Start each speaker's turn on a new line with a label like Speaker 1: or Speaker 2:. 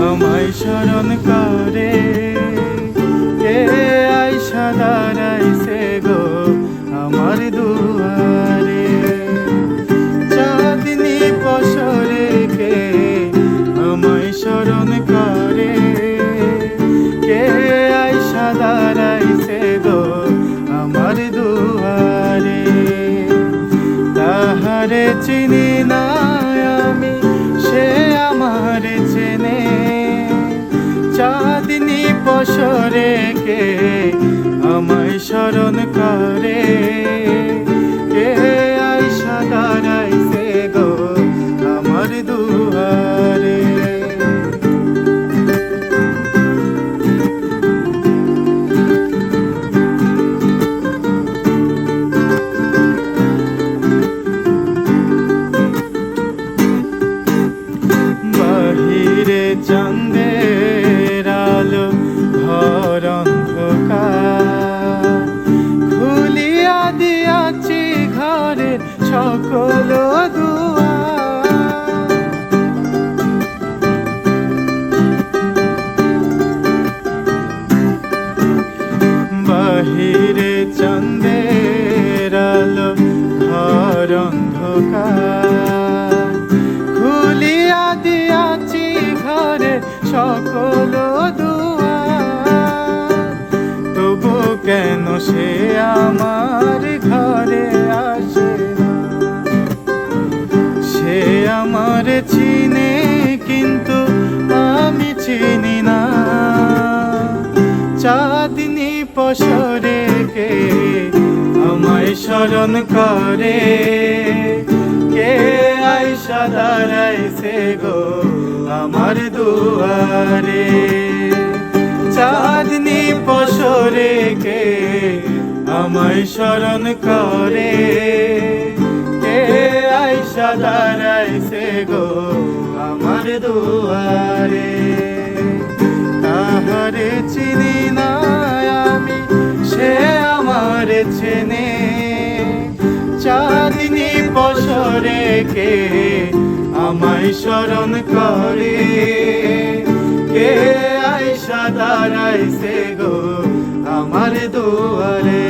Speaker 1: আমায় স্মরণ করে। কে আইসা দাঁড়াইছে গো আমার দুয়ারে, চাঁদনি বছরে কে আমায় স্মরণ করে। কে আইসা দাঁড়াইছে গো আমার দুয়ারে, তাহারে চিনি না আমি সে আমার চেনে। চাঁদনি বছরে কে আমায় স্মরণ করে। কে আইসা দাঁড়াইছে গো আমার দুয়ারে। বাহিরে চাঁদের আলো ঘর অন্ধকার, খুলিয়া দিয়াছি ঘরের সকল দুয়ার। বাহিরে চাঁদের আলো ঘর অন্ধকার, খুলিয়া দিয়াছি ঘরে সকল দুয়ার। তবু কেন সে আমার ঘরে আসে না? সে আমার চিনে কিন্তু আমি চিনি না। চাঁদনি বছরে কে আমায় স্মরণ করে। কে আইসা দাঁড়াইছে গো আমার দুয়ারে, চাঁদনি বছরে কে আমায় স্মরণ করে। কে আইসা দাঁড়াইছে গো আমার দুয়ারে, তাহারে চিনি না আমি সে আমার চেনে। চাঁদনি বছরে কে আমায় স্মরণ করে। কে আইসা দাঁড়াইছে গো আমার দুয়ারে।